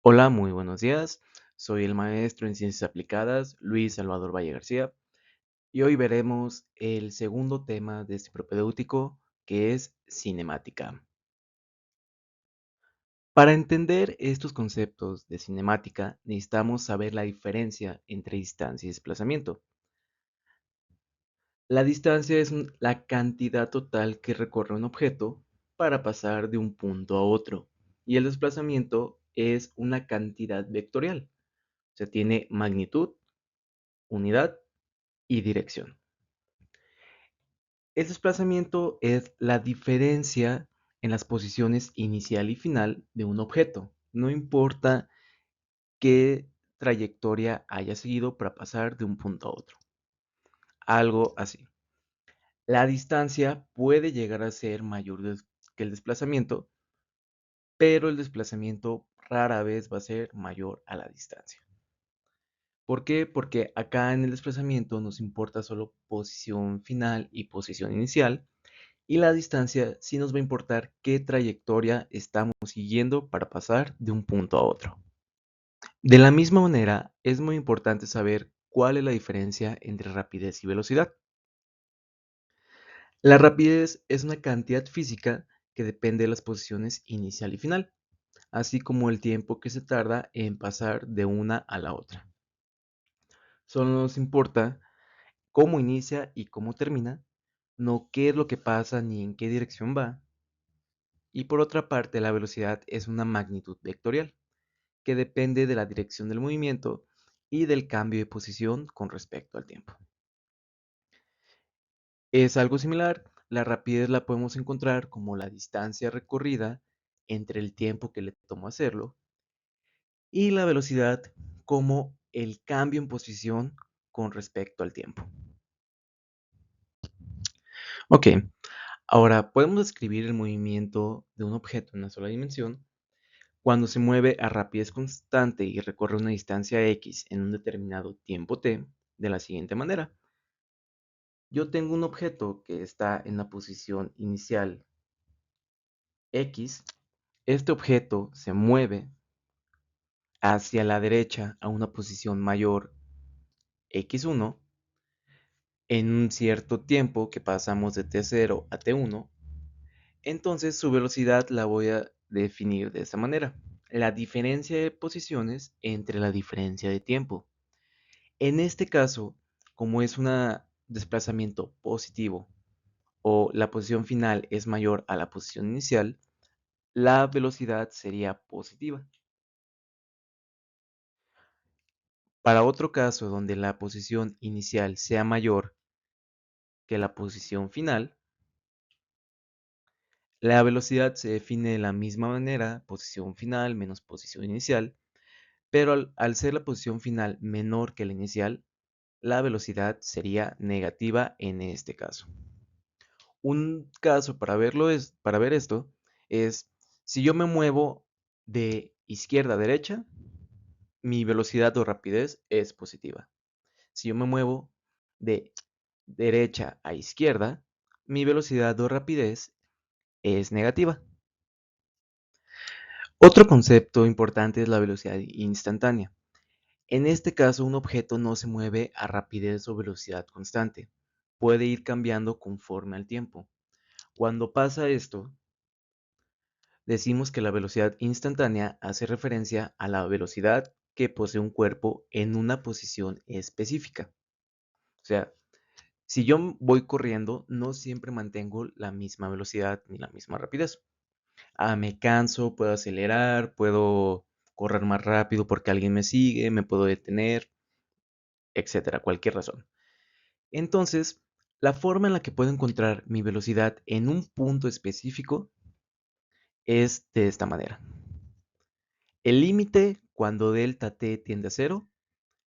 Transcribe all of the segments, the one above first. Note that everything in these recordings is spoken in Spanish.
Hola, muy buenos días. Soy el maestro en Ciencias Aplicadas, Luis Salvador Valle García, y hoy veremos el segundo tema de este propedéutico, que es cinemática. Para entender estos conceptos de cinemática, necesitamos saber la diferencia entre distancia y desplazamiento. La distancia es la cantidad total que recorre un objeto para pasar de un punto a otro, y el desplazamiento es una cantidad vectorial, o sea, tiene magnitud, unidad y dirección. El desplazamiento es la diferencia en las posiciones inicial y final de un objeto. No importa qué trayectoria haya seguido para pasar de un punto a otro. Algo así. La distancia puede llegar a ser mayor que el desplazamiento, pero el desplazamiento rara vez va a ser mayor a la distancia. ¿Por qué? Porque acá en el desplazamiento nos importa solo posición final y posición inicial, y la distancia sí nos va a importar qué trayectoria estamos siguiendo para pasar de un punto a otro. De la misma manera, es muy importante saber cuál es la diferencia entre rapidez y velocidad. La rapidez es una cantidad física que depende de las posiciones inicial y final, así como el tiempo que se tarda en pasar de una a la otra. Solo nos importa cómo inicia y cómo termina, no qué es lo que pasa ni en qué dirección va. Y por otra parte, la velocidad es una magnitud vectorial, que depende de la dirección del movimiento y del cambio de posición con respecto al tiempo. Es algo similar, la rapidez la podemos encontrar como la distancia recorrida entre el tiempo que le tomó hacerlo y la velocidad como el cambio en posición con respecto al tiempo. Ok, ahora podemos describir el movimiento de un objeto en una sola dimensión cuando se mueve a rapidez constante y recorre una distancia x en un determinado tiempo t de la siguiente manera. Yo tengo un objeto que está en la posición inicial x. Este objeto se mueve hacia la derecha a una posición mayor x1 en un cierto tiempo que pasamos de t0 a t1. Entonces su velocidad la voy a definir de esta manera: la diferencia de posiciones entre la diferencia de tiempo. En este caso, como es un desplazamiento positivo o la posición final es mayor a la posición inicial, la velocidad sería positiva. Para otro caso donde la posición inicial sea mayor que la posición final, la velocidad se define de la misma manera: posición final menos posición inicial, pero al ser la posición final menor que la inicial, la velocidad sería negativa en este caso. Un caso para ver esto es si yo me muevo de izquierda a derecha, mi velocidad o rapidez es positiva. Si yo me muevo de derecha a izquierda, mi velocidad o rapidez es negativa. Otro concepto importante es la velocidad instantánea. En este caso, un objeto no se mueve a rapidez o velocidad constante. Puede ir cambiando conforme al tiempo. Cuando pasa esto, decimos que la velocidad instantánea hace referencia a la velocidad que posee un cuerpo en una posición específica. O sea, si yo voy corriendo, no siempre mantengo la misma velocidad ni la misma rapidez. Me canso, puedo acelerar, puedo correr más rápido porque alguien me sigue, me puedo detener, etcétera, cualquier razón. Entonces, la forma en la que puedo encontrar mi velocidad en un punto específico es de esta manera. El límite cuando delta t tiende a cero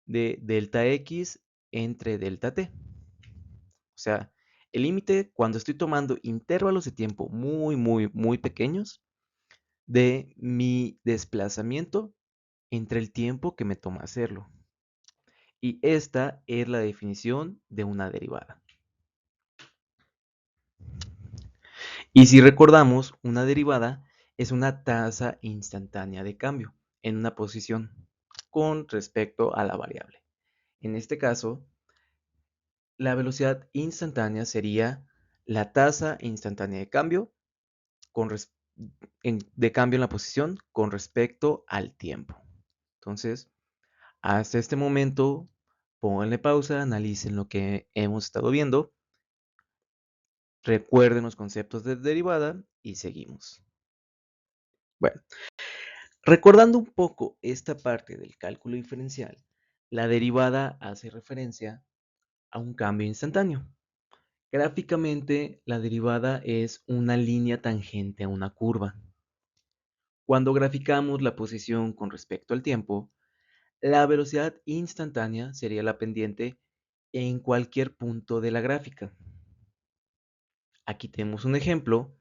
de delta x entre delta t. O sea, el límite cuando estoy tomando intervalos de tiempo muy pequeños de mi desplazamiento entre el tiempo que me toma hacerlo. Y esta es la definición de una derivada. Y si recordamos, una derivada es una tasa instantánea de cambio. en una posición con respecto a la variable. En este caso, la velocidad instantánea sería la tasa instantánea de cambio con de cambio en la posición con respecto al tiempo. Entonces, hasta este momento, pónganle pausa, analicen lo que hemos estado viendo, recuerden los conceptos de derivada y seguimos. Bueno, recordando un poco esta parte del cálculo diferencial, la derivada hace referencia a un cambio instantáneo. Gráficamente, la derivada es una línea tangente a una curva. Cuando graficamos la posición con respecto al tiempo, la velocidad instantánea sería la pendiente en cualquier punto de la gráfica. Aquí tenemos un ejemplo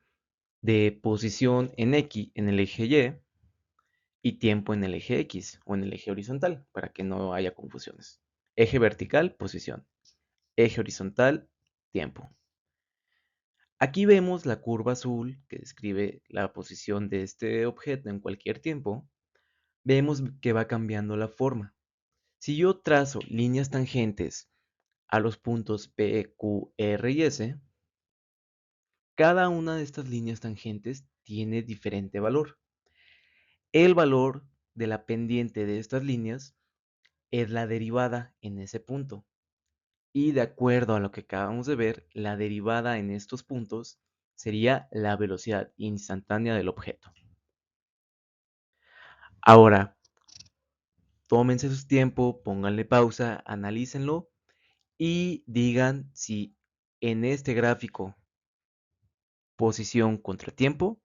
de posición en X en el eje y tiempo en el eje X o en el eje horizontal, para que no haya confusiones. Eje vertical, posición. Eje horizontal, tiempo. Aquí vemos la curva azul que describe la posición de este objeto en cualquier tiempo. Vemos que va cambiando la forma. Si yo trazo líneas tangentes a los puntos P, Q, R y S, cada una de estas líneas tangentes tiene diferente valor. El valor de la pendiente de estas líneas es la derivada en ese punto. Y de acuerdo a lo que acabamos de ver, la derivada en estos puntos sería la velocidad instantánea del objeto. Ahora, tómense su tiempo, pónganle pausa, analícenlo y digan si en este gráfico posición contra tiempo,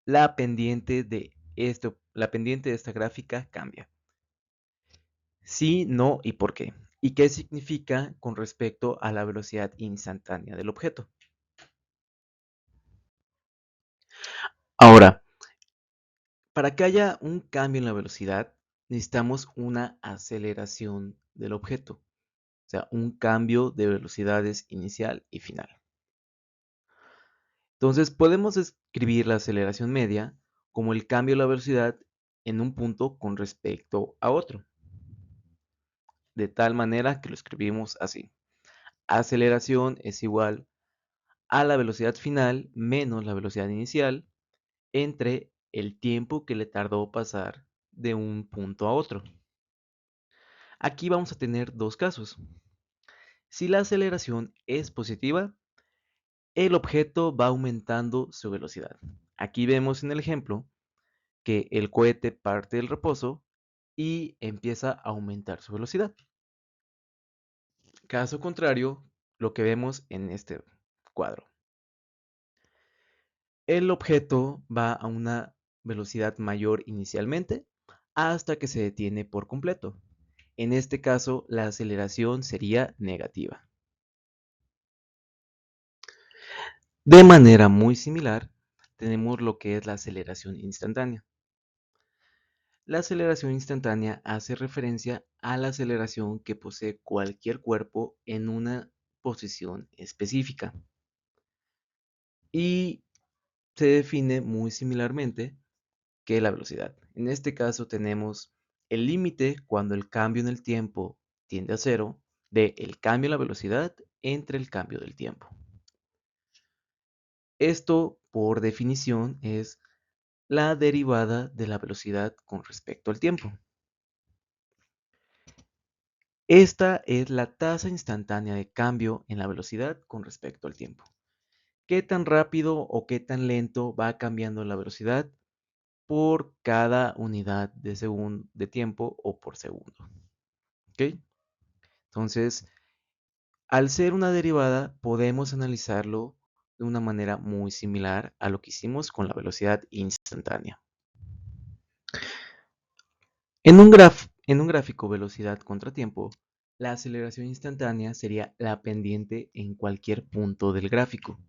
la pendiente de esta gráfica cambia. Sí, no y por qué. ¿Y qué significa con respecto a la velocidad instantánea del objeto? Ahora, para que haya un cambio en la velocidad, necesitamos una aceleración del objeto, o sea, un cambio de velocidades inicial y final. Entonces, podemos escribir la aceleración media como el cambio de la velocidad en un punto con respecto a otro, de tal manera que lo escribimos así. Aceleración es igual a la velocidad final menos la velocidad inicial entre el tiempo que le tardó pasar de un punto a otro. Aquí vamos a tener dos casos. Si la aceleración es positiva, el objeto va aumentando su velocidad. Aquí vemos en el ejemplo que el cohete parte del reposo y empieza a aumentar su velocidad. Caso contrario, lo que vemos en este cuadro. El objeto va a una velocidad mayor inicialmente hasta que se detiene por completo. En este caso, la aceleración sería negativa. De manera muy similar, tenemos lo que es la aceleración instantánea. La aceleración instantánea hace referencia a la aceleración que posee cualquier cuerpo en una posición específica y se define muy similarmente que la velocidad. En este caso tenemos el límite cuando el cambio en el tiempo tiende a cero de el cambio en la velocidad entre el cambio del tiempo. Esto, por definición, es la derivada de la velocidad con respecto al tiempo. Esta es la tasa instantánea de cambio en la velocidad con respecto al tiempo. ¿Qué tan rápido o qué tan lento va cambiando la velocidad por cada unidad de tiempo o por segundo? ¿Ok? Entonces, al ser una derivada, podemos analizarlo de una manera muy similar a lo que hicimos con la velocidad instantánea. En un gráfico velocidad contra tiempo, la aceleración instantánea sería la pendiente en cualquier punto del gráfico.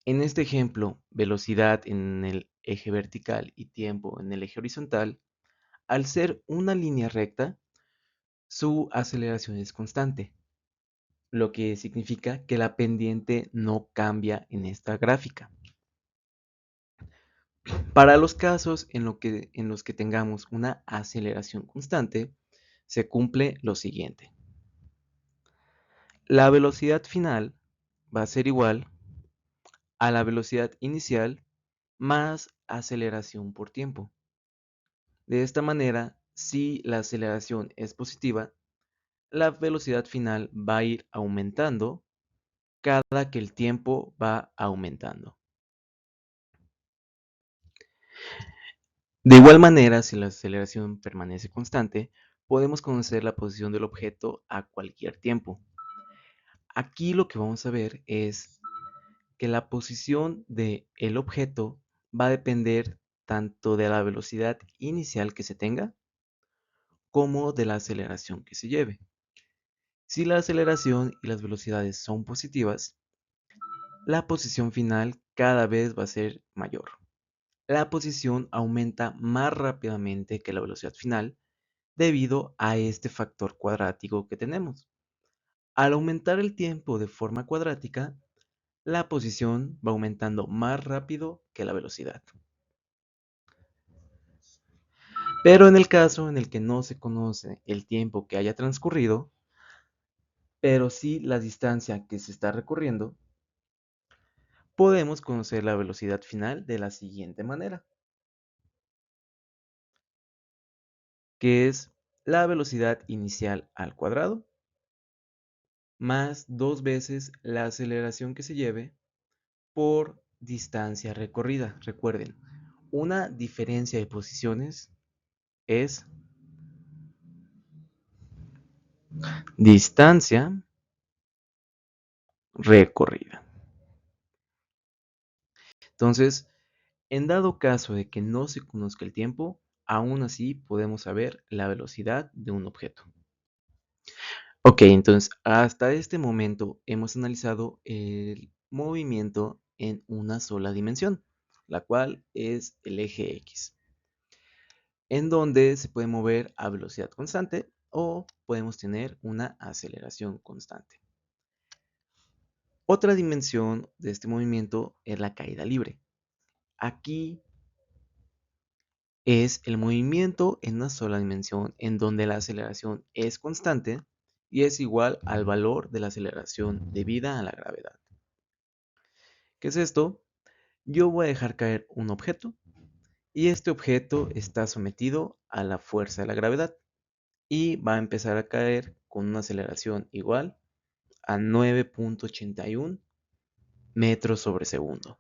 En este ejemplo, velocidad en el eje vertical y tiempo en el eje horizontal, al ser una línea recta, su aceleración es constante, lo que significa que la pendiente no cambia en esta gráfica. Para los casos en los que tengamos una aceleración constante, se cumple lo siguiente. La velocidad final va a ser igual a la velocidad inicial más aceleración por tiempo. De esta manera, si la aceleración es positiva, la velocidad final va a ir aumentando cada que el tiempo va aumentando. De igual manera, si la aceleración permanece constante, podemos conocer la posición del objeto a cualquier tiempo. Aquí lo que vamos a ver es que la posición del objeto va a depender tanto de la velocidad inicial que se tenga como de la aceleración que se lleve. Si la aceleración y las velocidades son positivas, la posición final cada vez va a ser mayor. La posición aumenta más rápidamente que la velocidad final debido a este factor cuadrático que tenemos. Al aumentar el tiempo de forma cuadrática, la posición va aumentando más rápido que la velocidad. Pero en el caso en el que no se conoce el tiempo que haya transcurrido, pero sí la distancia que se está recorriendo, podemos conocer la velocidad final de la siguiente manera, que es la velocidad inicial al cuadrado más 2 veces la aceleración que se lleve por distancia recorrida. Recuerden, una diferencia de posiciones es distancia recorrida. Entonces, en dado caso de que no se conozca el tiempo, aún así podemos saber la velocidad de un objeto. Ok, entonces hasta este momento hemos analizado el movimiento en una sola dimensión, la cual es el eje X, en donde se puede mover a velocidad constante o podemos tener una aceleración constante. Otra dimensión de este movimiento es la caída libre. Aquí es el movimiento en una sola dimensión en donde la aceleración es constante y es igual al valor de la aceleración debida a la gravedad. ¿Qué es esto? Yo voy a dejar caer un objeto y este objeto está sometido a la fuerza de la gravedad y va a empezar a caer con una aceleración igual a 9.81 metros sobre segundo.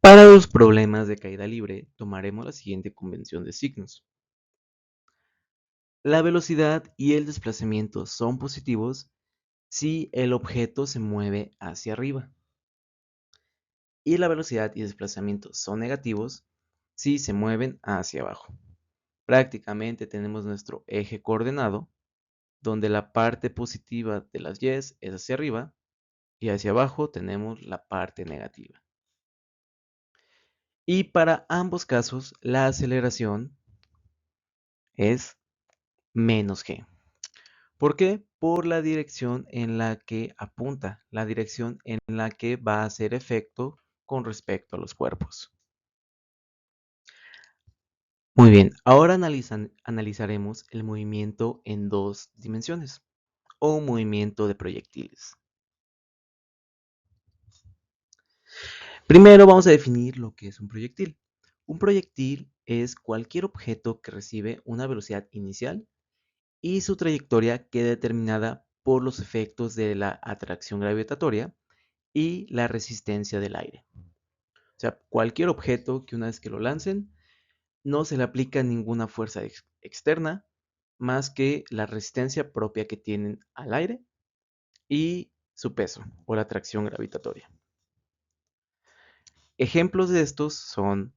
Para los problemas de caída libre, tomaremos la siguiente convención de signos. La velocidad y el desplazamiento son positivos si el objeto se mueve hacia arriba. Y la velocidad y desplazamiento son negativos si se mueven hacia abajo. Prácticamente tenemos nuestro eje coordenado, donde la parte positiva de las y es hacia arriba y hacia abajo tenemos la parte negativa. Y para ambos casos, la aceleración es menos g. ¿Por qué? Por la dirección en la que apunta, la dirección en la que va a hacer efecto con respecto a los cuerpos. Muy bien, ahora analizaremos el movimiento en dos dimensiones o movimiento de proyectiles. Primero vamos a definir lo que es un proyectil. Un proyectil es cualquier objeto que recibe una velocidad inicial y su trayectoria queda determinada por los efectos de la atracción gravitatoria y la resistencia del aire. O sea, cualquier objeto que una vez que lo lancen, no se le aplica ninguna fuerza externa más que la resistencia propia que tienen al aire y su peso o la atracción gravitatoria. Ejemplos de estos son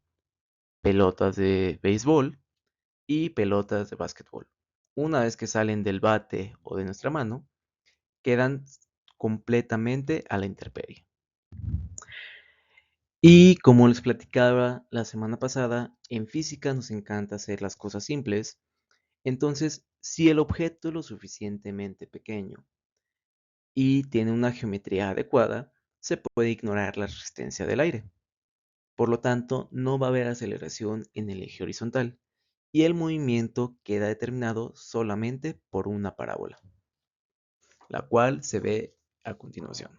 pelotas de béisbol y pelotas de básquetbol. Una vez que salen del bate o de nuestra mano, quedan completamente a la intemperie. Y como les platicaba la semana pasada, en física nos encanta hacer las cosas simples. Entonces, si el objeto es lo suficientemente pequeño y tiene una geometría adecuada, se puede ignorar la resistencia del aire. Por lo tanto, no va a haber aceleración en el eje horizontal y el movimiento queda determinado solamente por una parábola, la cual se ve a continuación.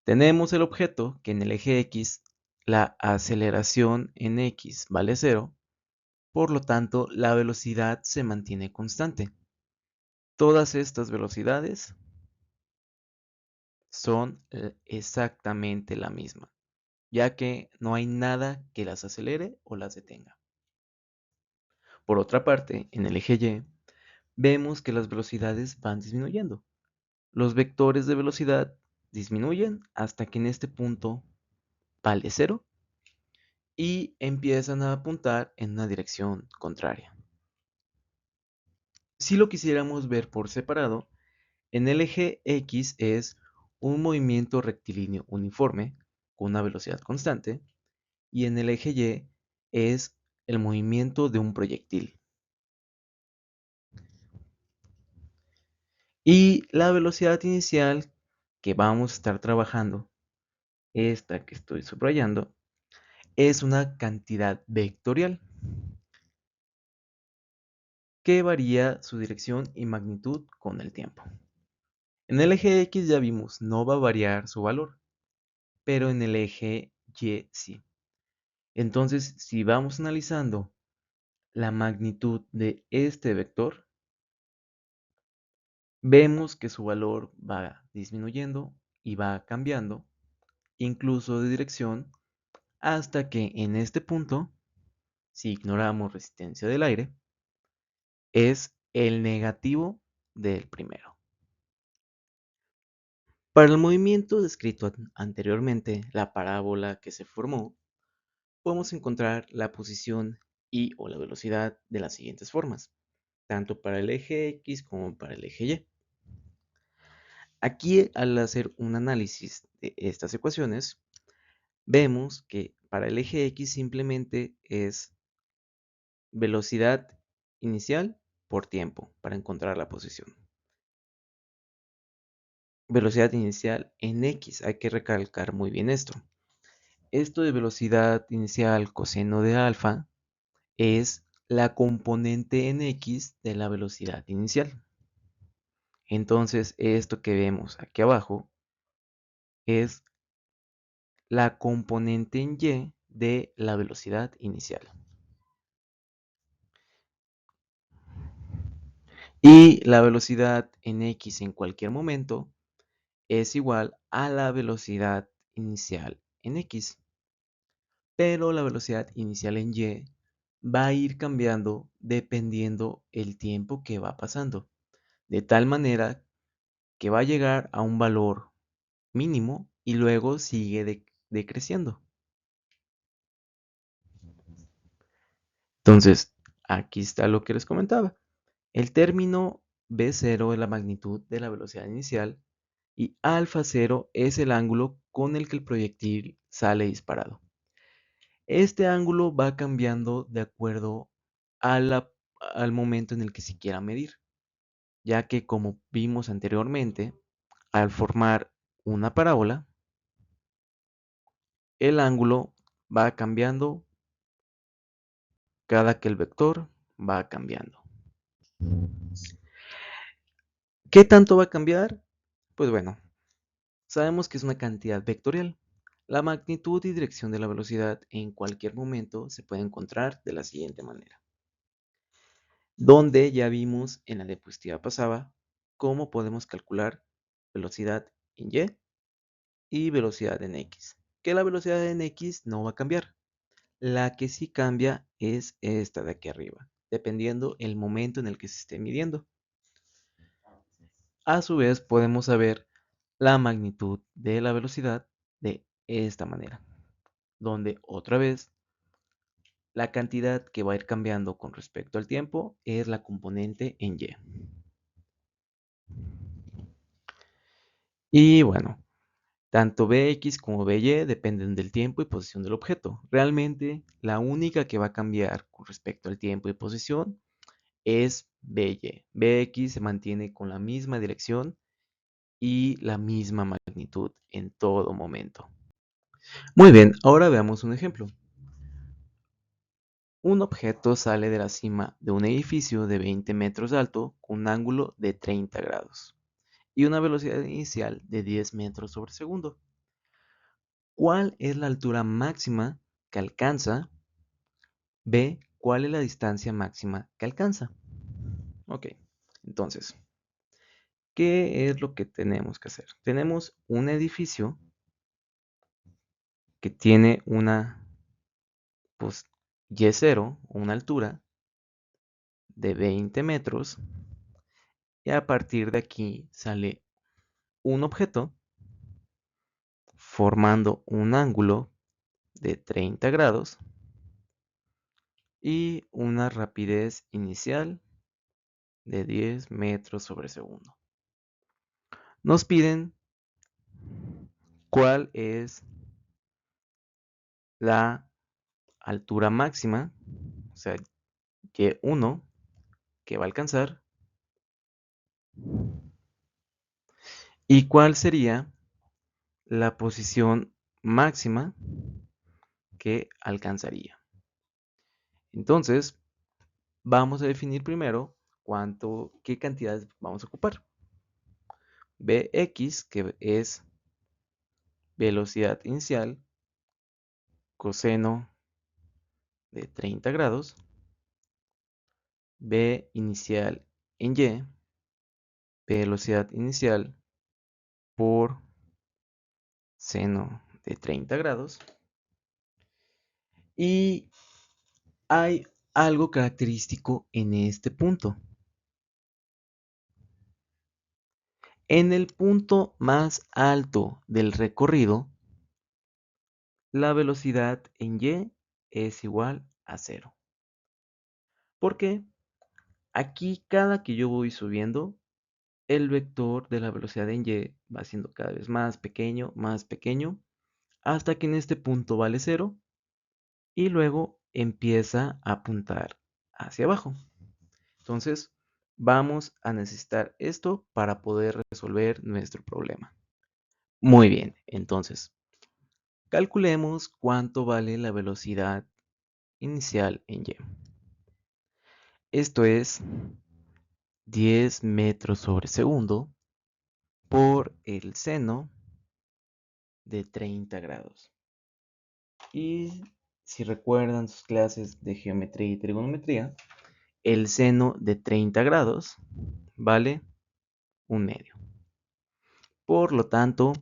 Tenemos el objeto que en el eje X la aceleración en X vale 0, por lo tanto la velocidad se mantiene constante. Todas estas velocidades son exactamente la misma, ya que no hay nada que las acelere o las detenga. Por otra parte, en el eje Y, vemos que las velocidades van disminuyendo. Los vectores de velocidad disminuyen hasta que en este punto vale 0 y empiezan a apuntar en una dirección contraria. Si lo quisiéramos ver por separado, en el eje X es un movimiento rectilíneo uniforme con una velocidad constante y en el eje Y es el movimiento de un proyectil. Y la velocidad inicial que vamos a estar trabajando, esta que estoy subrayando, es una cantidad vectorial que varía su dirección y magnitud con el tiempo. En el eje X ya vimos, no va a variar su valor, pero en el eje Y sí. Entonces, si vamos analizando la magnitud de este vector, vemos que su valor va disminuyendo y va cambiando, incluso de dirección, hasta que en este punto, si ignoramos resistencia del aire, es el negativo del primero. Para el movimiento descrito anteriormente, la parábola que se formó, podemos encontrar la posición y o la velocidad de las siguientes formas, tanto para el eje X como para el eje Y. Aquí, al hacer un análisis de estas ecuaciones, vemos que para el eje X simplemente es velocidad inicial por tiempo para encontrar la posición. Velocidad inicial en X, hay que recalcar muy bien esto. Esto de velocidad inicial coseno de alfa es la componente en X de la velocidad inicial. Entonces, esto que vemos aquí abajo es la componente en Y de la velocidad inicial. Y la velocidad en X en cualquier momento es igual a la velocidad inicial en X. Pero la velocidad inicial en Y va a ir cambiando dependiendo el tiempo que va pasando. De tal manera que va a llegar a un valor mínimo y luego sigue decreciendo. Entonces, aquí está lo que les comentaba. El término B0 es la magnitud de la velocidad inicial y alfa 0 es el ángulo con el que el proyectil sale disparado. Este ángulo va cambiando de acuerdo al momento en el que se quiera medir, ya que como vimos anteriormente, al formar una parábola, el ángulo va cambiando cada que el vector va cambiando. ¿Qué tanto va a cambiar? Pues bueno, sabemos que es una cantidad vectorial. La magnitud y dirección de la velocidad en cualquier momento se puede encontrar de la siguiente manera. Donde ya vimos en la diapositiva pasada cómo podemos calcular velocidad en Y y velocidad en X. Que la velocidad en X no va a cambiar. La que sí cambia es esta de aquí arriba, dependiendo el momento en el que se esté midiendo. A su vez podemos saber la magnitud de la velocidad de esta manera, donde otra vez la cantidad que va a ir cambiando con respecto al tiempo es la componente en Y. Y bueno, tanto Bx como By dependen del tiempo y posición del objeto. Realmente, la única que va a cambiar con respecto al tiempo y posición es By. Bx se mantiene con la misma dirección y la misma magnitud en todo momento. Muy bien, ahora veamos un ejemplo. Un objeto sale de la cima de un edificio de 20 metros de alto con un ángulo de 30 grados y una velocidad inicial de 10 metros sobre segundo. ¿Cuál es la altura máxima que alcanza? B. ¿Cuál es la distancia máxima que alcanza? Ok, entonces, ¿qué es lo que tenemos que hacer? Tenemos un edificio que tiene una pues, Y0, una altura de 20 metros, y a partir de aquí sale un objeto formando un ángulo de 30 grados y una rapidez inicial de 10 metros sobre segundo. Nos piden cuál es la altura máxima, o sea, Y1 que va a alcanzar, y cuál sería la posición máxima que alcanzaría. Entonces, vamos a definir primero qué cantidades vamos a ocupar. Bx, que es velocidad inicial, coseno de 30 grados, B inicial en Y, velocidad inicial por seno de 30 grados. Y hay algo característico en este punto. En el punto más alto del recorrido, la velocidad en Y es igual a 0. ¿Por qué? Aquí cada que yo voy subiendo, el vector de la velocidad en Y va siendo cada vez más pequeño, hasta que en este punto vale 0 y luego empieza a apuntar hacia abajo. Entonces, vamos a necesitar esto para poder resolver nuestro problema. Muy bien, entonces, calculemos cuánto vale la velocidad inicial en Y. Esto es 10 metros sobre segundo por el seno de 30 grados. Y si recuerdan sus clases de geometría y trigonometría, el seno de 30 grados vale un medio. Por lo tanto,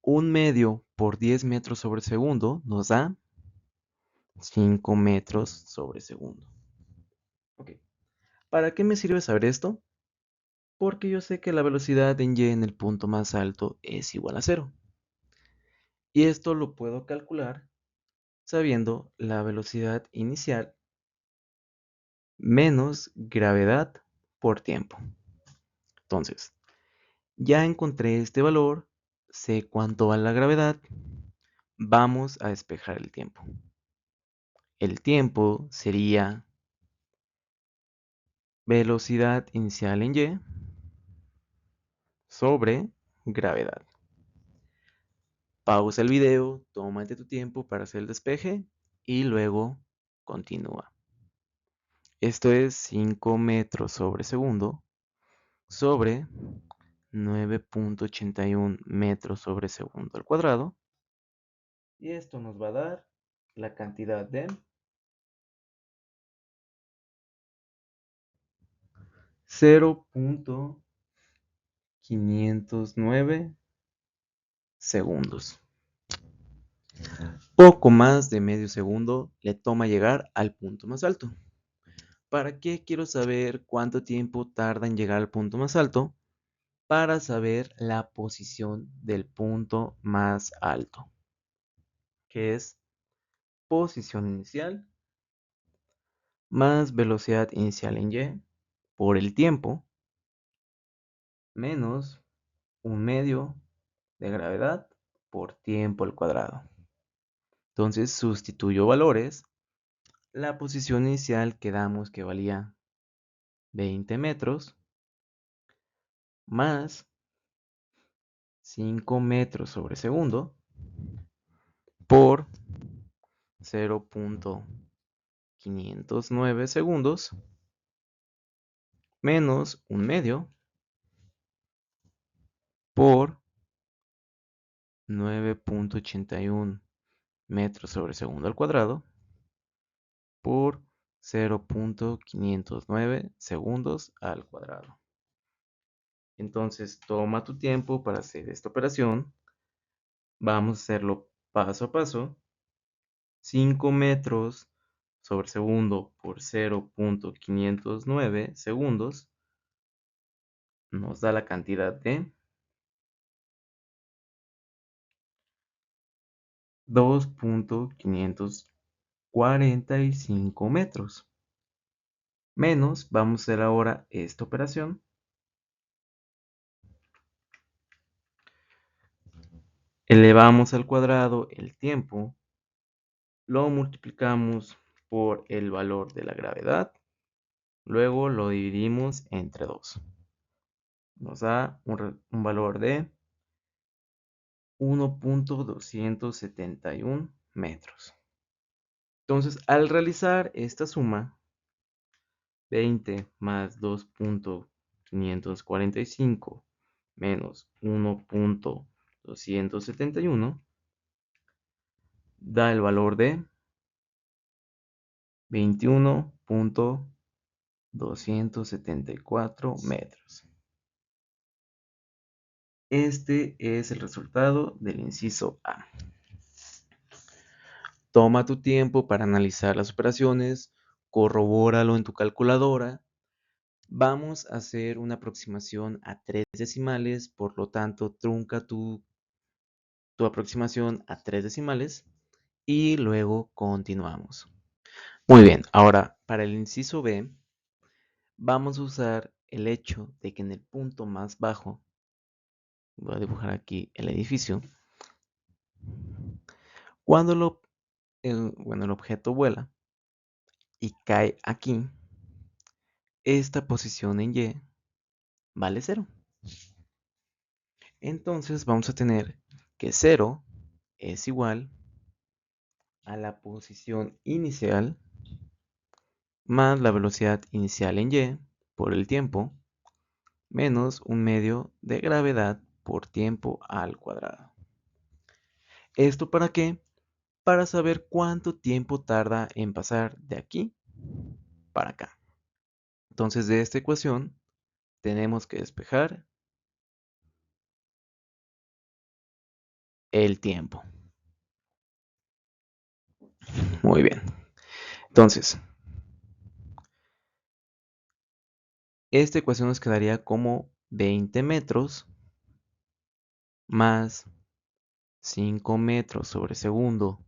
un medio por 10 metros sobre segundo nos da 5 metros sobre segundo. Ok. ¿Para qué me sirve saber esto? Porque yo sé que la velocidad en Y en el punto más alto es igual a 0. Y esto lo puedo calcular sabiendo la velocidad inicial menos gravedad por tiempo. Entonces, ya encontré este valor, sé cuánto vale la gravedad, vamos a despejar el tiempo. El tiempo sería velocidad inicial en Y sobre gravedad. Pausa el video, tómate tu tiempo para hacer el despeje y luego continúa. Esto es 5 metros sobre segundo sobre 9.81 metros sobre segundo al cuadrado. Y esto nos va a dar la cantidad de 0.509 segundos. Poco más de medio segundo le toma llegar al punto más alto. ¿Para qué quiero saber cuánto tiempo tarda en llegar al punto más alto? Para saber la posición del punto más alto, que es posición inicial más velocidad inicial en Y por el tiempo menos un medio de gravedad por tiempo al cuadrado. Entonces sustituyo valores. La posición inicial quedamos que valía 20 metros más 5 metros sobre segundo por 0.509 segundos menos 1/2 por 9.81 metros sobre segundo al cuadrado por 0.509 segundos al cuadrado. Entonces, toma tu tiempo para hacer esta operación. Vamos a hacerlo paso a paso. 5 metros sobre segundo por 0.509 segundos nos da la cantidad de 2.545 metros. Menos, vamos a hacer ahora esta operación. Elevamos al cuadrado el tiempo, lo multiplicamos por el valor de la gravedad, luego lo dividimos entre 2. Nos da un valor de 1.271 metros. Entonces, al realizar esta suma, 20 más 2.545 menos 1.271 da el valor de 21.274 metros. Este es el resultado del inciso A. Toma tu tiempo para analizar las operaciones, corrobóralo en tu calculadora. Vamos a hacer una aproximación a 3 decimales, por lo tanto, trunca tu aproximación a 3 decimales y luego continuamos. Muy bien, ahora para el inciso B, vamos a usar el hecho de que en el punto más bajo, voy a dibujar aquí el edificio, cuando el objeto vuela y cae aquí, esta posición en Y vale 0. Entonces vamos a tener que 0 es igual a la posición inicial más la velocidad inicial en Y por el tiempo menos 1/2 de gravedad por tiempo al cuadrado. ¿Esto para qué? Para saber cuánto tiempo tarda en pasar de aquí para acá. Entonces, de esta ecuación tenemos que despejar el tiempo. Muy bien. Entonces, esta ecuación nos quedaría como 20 metros más 5 metros sobre segundo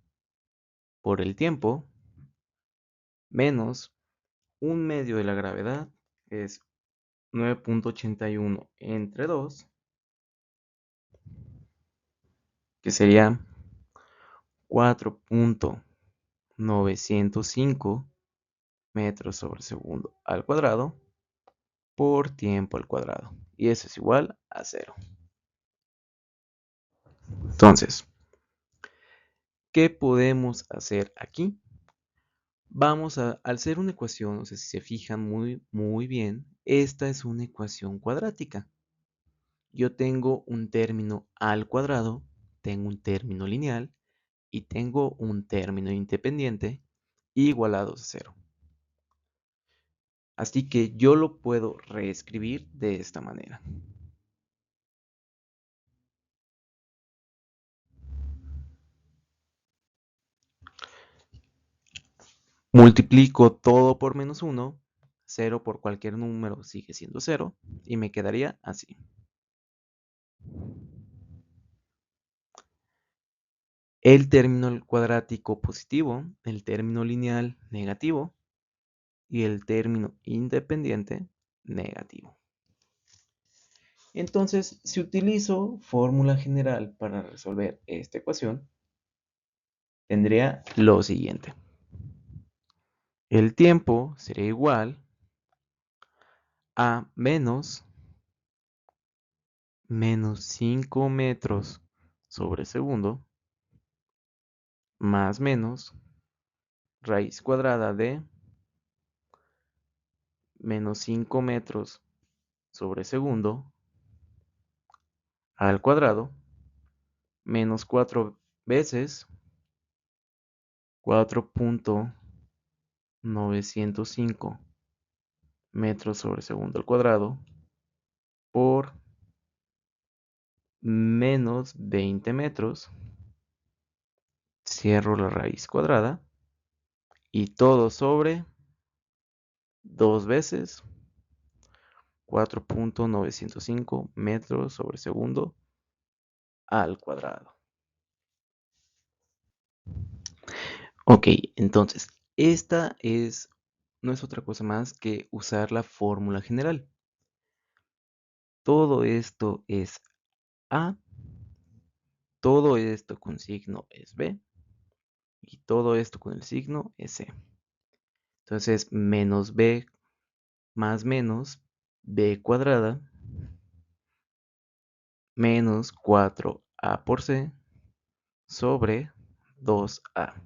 por el tiempo menos 1/2 de la gravedad, que es 9.81 entre 2, que sería 4.905 metros sobre segundo al cuadrado por tiempo al cuadrado. Y eso es igual a 0. Entonces, ¿qué podemos hacer aquí? Al ser una ecuación, no sé si se fijan muy bien, esta es una ecuación cuadrática. Yo tengo un término al cuadrado, tengo un término lineal y tengo un término independiente igualados a 0. Así que yo lo puedo reescribir de esta manera. Multiplico todo por menos 1, 0 por cualquier número sigue siendo 0 y me quedaría así. El término cuadrático positivo, el término lineal negativo y el término independiente negativo. Entonces, si utilizo fórmula general para resolver esta ecuación, tendría lo siguiente. El tiempo sería igual a menos 5 metros sobre segundo más menos raíz cuadrada de menos 5 metros sobre segundo al cuadrado menos 4 veces 4.905 metros sobre segundo al cuadrado por menos 20 metros. Cierro la raíz cuadrada y todo sobre 2 veces 4.905 metros sobre segundo al cuadrado. Ok, entonces, no es otra cosa más que usar la fórmula general. Todo esto es A, todo esto con signo es B, y todo esto con el signo es C. Entonces, menos B más menos B cuadrada menos 4A por C sobre 2A.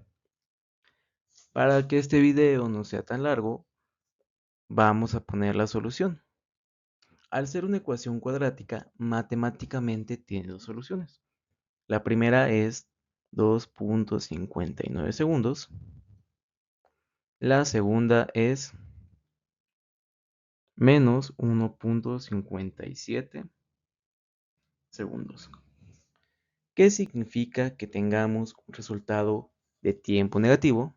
Para que este video no sea tan largo, vamos a poner la solución. Al ser una ecuación cuadrática, matemáticamente tiene dos soluciones. La primera es 2.59 segundos. La segunda es menos 1.57 segundos. ¿Qué significa que tengamos un resultado de tiempo negativo?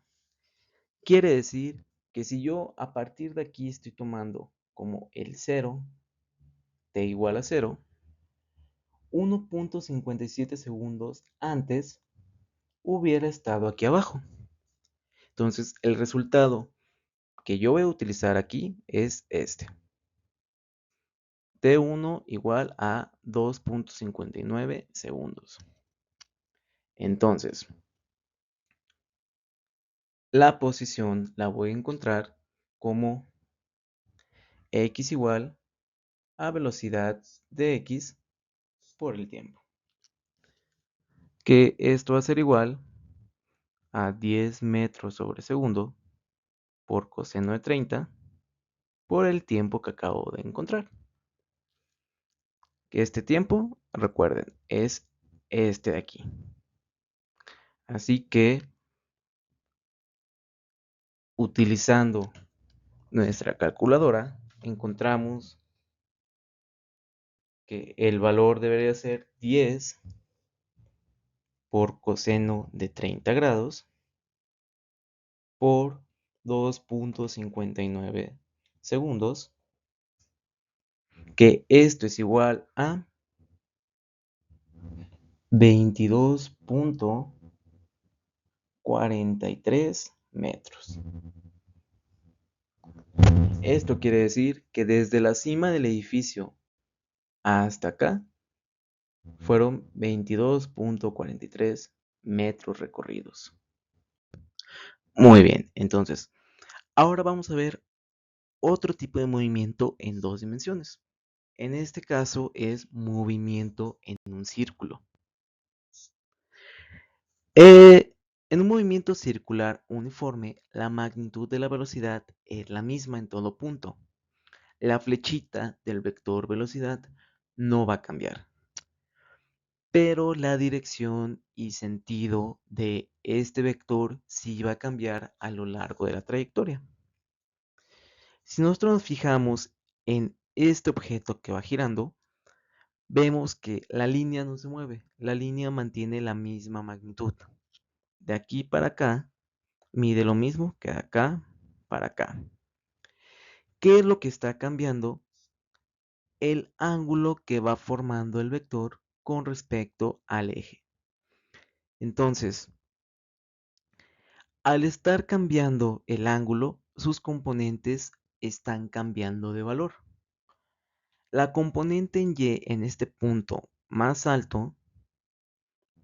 Quiere decir que si yo a partir de aquí estoy tomando como el 0, t igual a 0, 1.57 segundos antes hubiera estado aquí abajo. Entonces, el resultado que yo voy a utilizar aquí es este. T1 igual a 2.59 segundos. Entonces, la posición la voy a encontrar como x igual a velocidad de x por el tiempo. Que esto va a ser igual a 10 metros sobre segundo por coseno de 30 por el tiempo que acabo de encontrar. Que este tiempo, recuerden, es este de aquí. Así que, utilizando nuestra calculadora, encontramos que el valor debería ser 10 por coseno de 30 grados por 2.59 segundos, que esto es igual a 22.43 metros. Esto quiere decir que desde la cima del edificio hasta acá fueron 22.43 metros recorridos. Muy bien, entonces, ahora vamos a ver otro tipo de movimiento en dos dimensiones. En este caso es movimiento en un círculo. En un movimiento circular uniforme, la magnitud de la velocidad es la misma en todo punto. La flechita del vector velocidad no va a cambiar, pero la dirección y sentido de este vector sí va a cambiar a lo largo de la trayectoria. Si nosotros nos fijamos en este objeto que va girando, vemos que la línea no se mueve, la línea mantiene la misma magnitud. De aquí para acá, mide lo mismo que de acá para acá. ¿Qué es lo que está cambiando? El ángulo que va formando el vector con respecto al eje. Entonces, al estar cambiando el ángulo, sus componentes están cambiando de valor. La componente en y en este punto más alto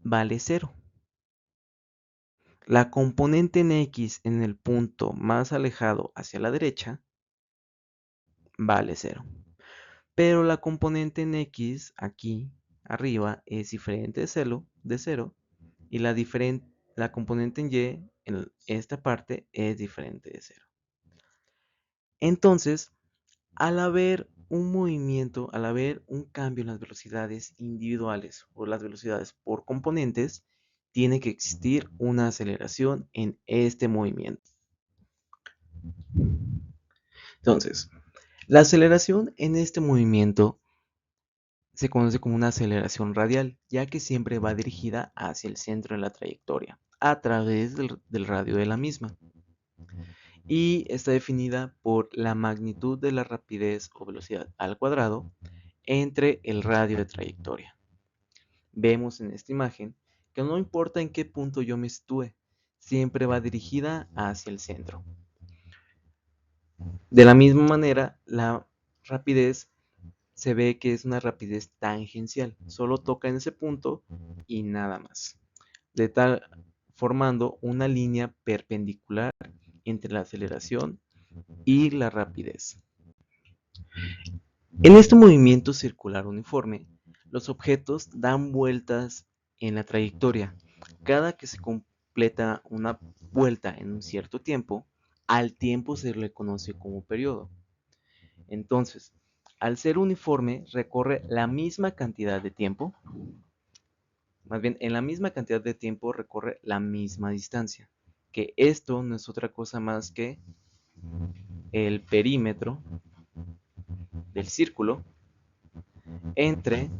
vale 0. La componente en x en el punto más alejado hacia la derecha vale 0. Pero la componente en x aquí arriba es diferente de 0 y la la componente en y, en esta parte, es diferente de 0. Entonces, al haber un movimiento, al haber un cambio en las velocidades individuales o las velocidades por componentes, tiene que existir una aceleración en este movimiento. Entonces, la aceleración en este movimiento se conoce como una aceleración radial, ya que siempre va dirigida hacia el centro de la trayectoria, a través del radio de la misma. Y está definida por la magnitud de la rapidez o velocidad al cuadrado entre el radio de trayectoria. Vemos en esta imagen que no importa en qué punto yo me sitúe, siempre va dirigida hacia el centro. De la misma manera, la rapidez se ve que es una rapidez tangencial, solo toca en ese punto y nada más, de tal formando una línea perpendicular entre la aceleración y la rapidez. En este movimiento circular uniforme, los objetos dan vueltas en la trayectoria. Cada que se completa una vuelta en un cierto tiempo, al tiempo se le conoce como periodo. Entonces, al ser uniforme, recorre la misma cantidad de tiempo, más bien en la misma cantidad de tiempo recorre la misma distancia, que esto no es otra cosa más que el perímetro del círculo entre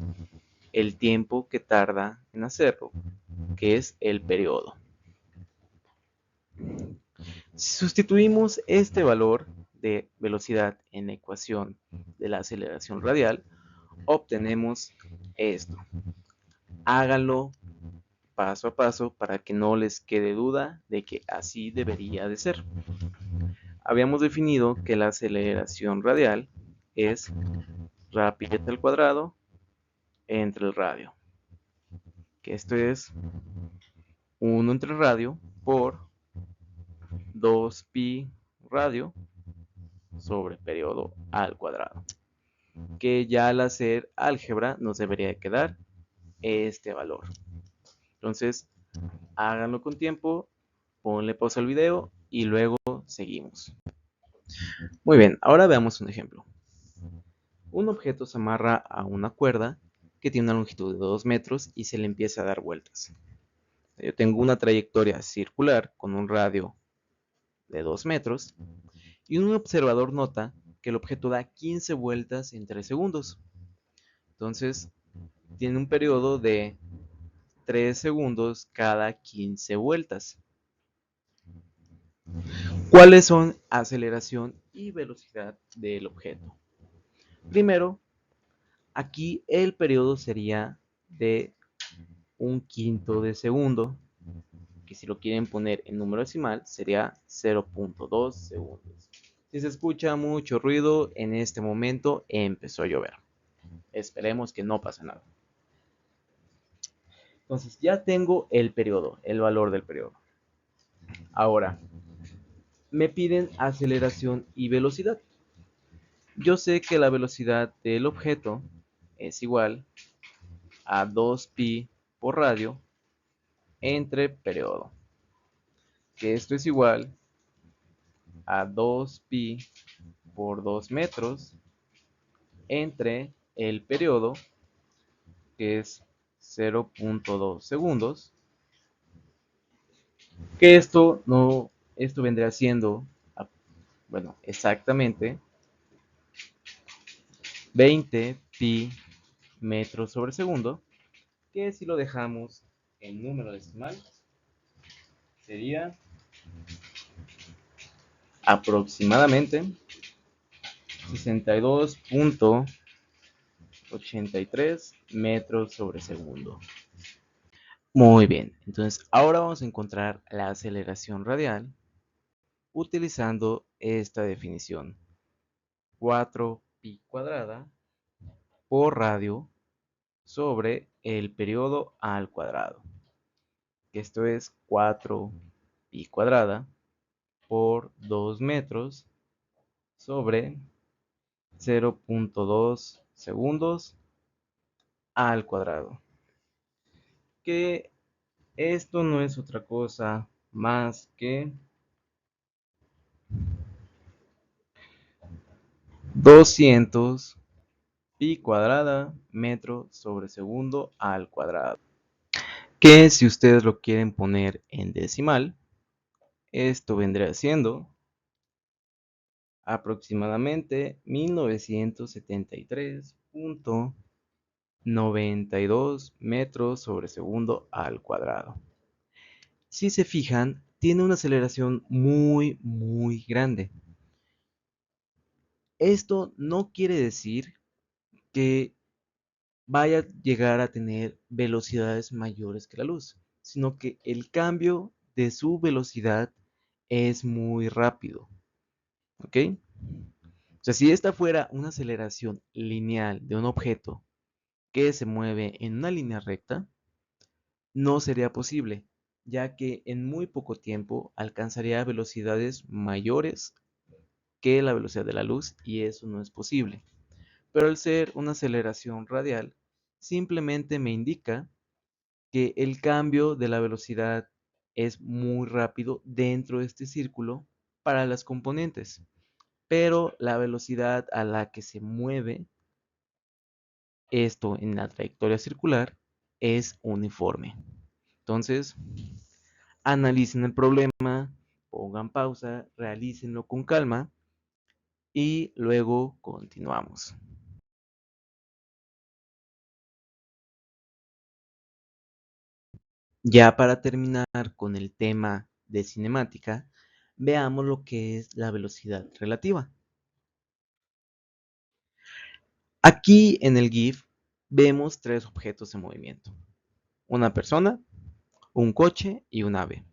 el tiempo que tarda en hacerlo, que es el periodo. Si sustituimos este valor de velocidad en la ecuación de la aceleración radial, obtenemos esto. Háganlo paso a paso para que no les quede duda de que así debería de ser. Habíamos definido que la aceleración radial es rapidez al cuadrado entre el radio, que esto es 1 entre radio por 2pi radio sobre periodo al cuadrado, que ya al hacer álgebra nos debería quedar este valor. Entonces, háganlo con tiempo, ponle pausa al video y luego seguimos. Muy bien, ahora veamos un ejemplo. Un objeto se amarra a una cuerda que tiene una longitud de 2 metros y se le empieza a dar vueltas. Yo tengo una trayectoria circular con un radio de 2 metros y un observador nota que el objeto da 15 vueltas en 3 segundos. Entonces, tiene un periodo de 3 segundos cada 15 vueltas. ¿Cuáles son aceleración y velocidad del objeto? Primero, aquí el periodo sería de 1/5 de segundo, que si lo quieren poner en número decimal sería 0.2 segundos. Si se escucha mucho ruido, en este momento empezó a llover. Esperemos que no pase nada. Entonces ya tengo el periodo, el valor del periodo. Ahora, me piden aceleración y velocidad. Yo sé que la velocidad del objeto es igual a 2pi por radio entre periodo, que esto es igual a 2pi por 2 metros entre el periodo, que es 0.2 segundos, que esto vendría siendo, bueno, exactamente 20 pi metros sobre segundo, que si lo dejamos en número decimal sería aproximadamente 62.83 metros sobre segundo. Muy bien, entonces ahora vamos a encontrar la aceleración radial utilizando esta definición. 4pi cuadrada por radio sobre el periodo al cuadrado. Esto es 4pi cuadrada por 2 metros sobre 0.2 segundos al cuadrado. Que Esto no es otra cosa más que 200 pi cuadrada metro sobre segundo al cuadrado. Que si ustedes lo quieren poner en decimal, esto vendría siendo aproximadamente 1973.92 metros sobre segundo al cuadrado. Si se fijan, tiene una aceleración muy grande. Esto no quiere decir que vaya a llegar a tener velocidades mayores que la luz, sino que el cambio de su velocidad es muy rápido, ¿ok? O sea, si esta fuera una aceleración lineal de un objeto que se mueve en una línea recta, no sería posible, ya que en muy poco tiempo alcanzaría velocidades mayores que la velocidad de la luz y eso no es posible. Pero al ser una aceleración radial, simplemente me indica que el cambio de la velocidad es muy rápido dentro de este círculo para las componentes, pero la velocidad a la que se mueve esto en la trayectoria circular es uniforme. Entonces, analicen el problema, pongan pausa, realícenlo con calma y luego continuamos. Ya para terminar con el tema de cinemática, veamos lo que es la velocidad relativa. Aquí en el GIF vemos tres objetos en movimiento. Una persona, un coche y un ave.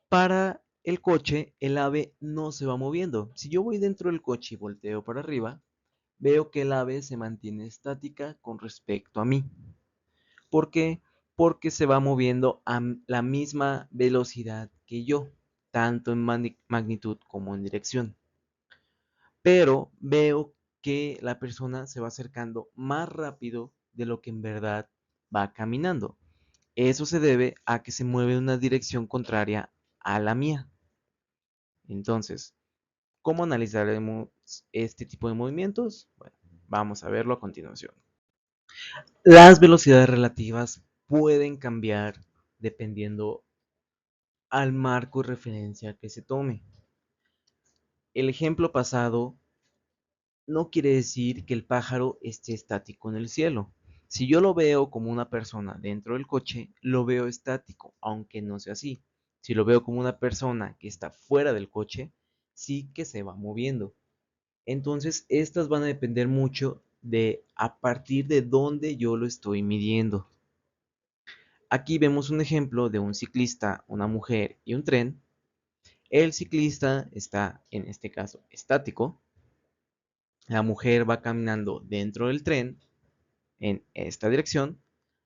Para el coche, el ave no se va moviendo. Si yo voy dentro del coche y volteo para arriba, veo que el ave se mantiene estática con respecto a mí. ¿Por qué? Porque se va moviendo a la misma velocidad que yo, tanto en magnitud como en dirección. Pero veo que la persona se va acercando más rápido de lo que en verdad va caminando. Eso se debe a que se mueve en una dirección contraria a la mía. Entonces, ¿cómo analizaremos este tipo de movimientos? Bueno, vamos a verlo a continuación. Las velocidades relativas pueden cambiar dependiendo al marco de referencia que se tome. El ejemplo pasado no quiere decir que el pájaro esté estático en el cielo. Si yo lo veo como una persona dentro del coche, lo veo estático, aunque no sea así. Si lo veo como una persona que está fuera del coche, sí que se va moviendo. Entonces, estas van a depender mucho de a partir de dónde yo lo estoy midiendo. Aquí vemos un ejemplo de un ciclista, una mujer y un tren. El ciclista está, en este caso, estático. La mujer va caminando dentro del tren en esta dirección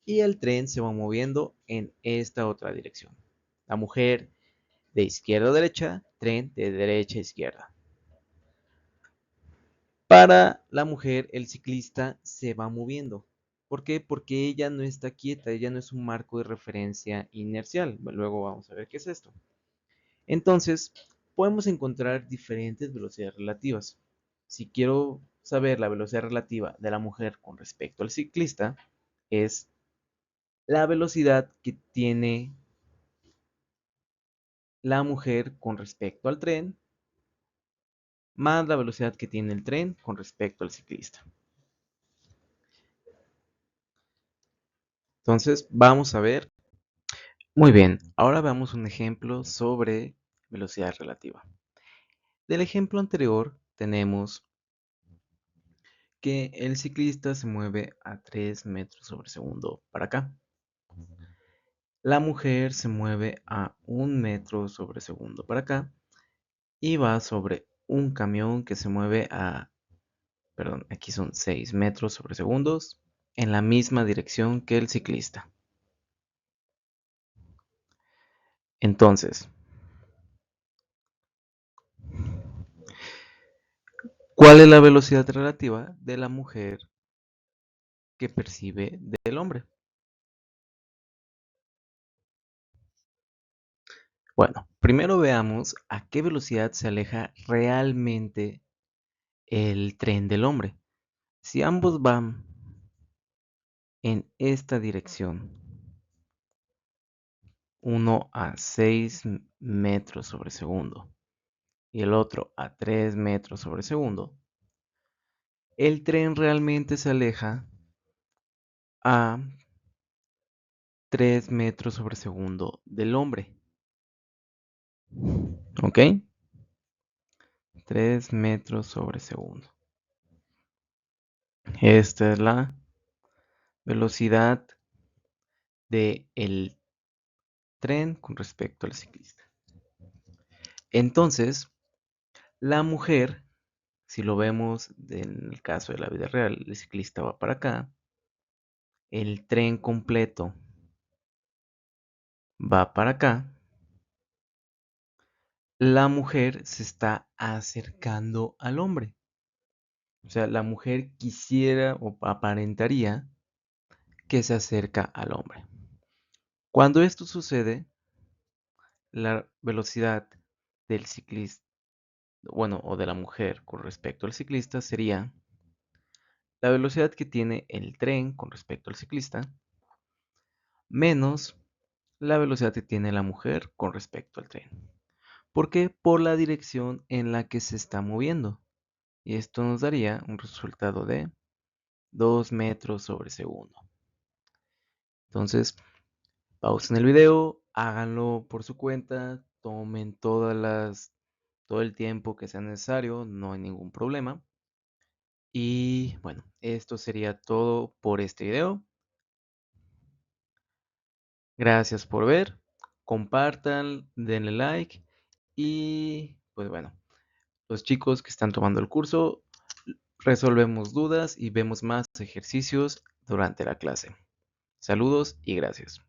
y el tren se va moviendo en esta otra dirección. La mujer de izquierda a derecha, tren de derecha a izquierda. Para la mujer, el ciclista se va moviendo. ¿Por qué? Porque ella no está quieta, ella no es un marco de referencia inercial. Luego vamos a ver qué es esto. Entonces, podemos encontrar diferentes velocidades relativas. Si quiero saber la velocidad relativa de la mujer con respecto al ciclista, es la velocidad que tiene la mujer con respecto al tren, más la velocidad que tiene el tren con respecto al ciclista. Entonces, vamos a ver. Muy bien, ahora veamos un ejemplo sobre velocidad relativa. Del ejemplo anterior tenemos que el ciclista se mueve a 3 metros sobre segundo para acá. La mujer se mueve a 1 metro sobre segundo para acá y va sobre un camión que se mueve a, perdón, aquí son 6 metros sobre segundos en la misma dirección que el ciclista. Entonces, ¿cuál es la velocidad relativa de la mujer que percibe del hombre? Bueno, primero veamos a qué velocidad se aleja realmente el tren del hombre. Si ambos van en esta dirección, uno a 6 metros sobre segundo y el otro a 3 metros sobre segundo, el tren realmente se aleja a 3 metros sobre segundo del hombre. ¿Ok? 3 metros sobre segundo. Esta es la velocidad del tren con respecto al ciclista. Entonces, la mujer, si lo vemos en el caso de la vida real, el ciclista va para acá, el tren completo va para acá, la mujer se está acercando al hombre. O sea, la mujer quisiera o aparentaría que se acerca al hombre. Cuando esto sucede, la velocidad del ciclista, bueno, o de la mujer con respecto al ciclista sería la velocidad que tiene el tren con respecto al ciclista menos la velocidad que tiene la mujer con respecto al tren. ¿Por qué? Por la dirección en la que se está moviendo. Y esto nos daría un resultado de 2 metros sobre segundo. Entonces, pausen el video, háganlo por su cuenta, tomen todo el tiempo que sea necesario, no hay ningún problema. Y bueno, esto sería todo por este video. Gracias por ver, compartan, denle like y pues bueno, los chicos que están tomando el curso resolvemos dudas y vemos más ejercicios durante la clase. Saludos y gracias.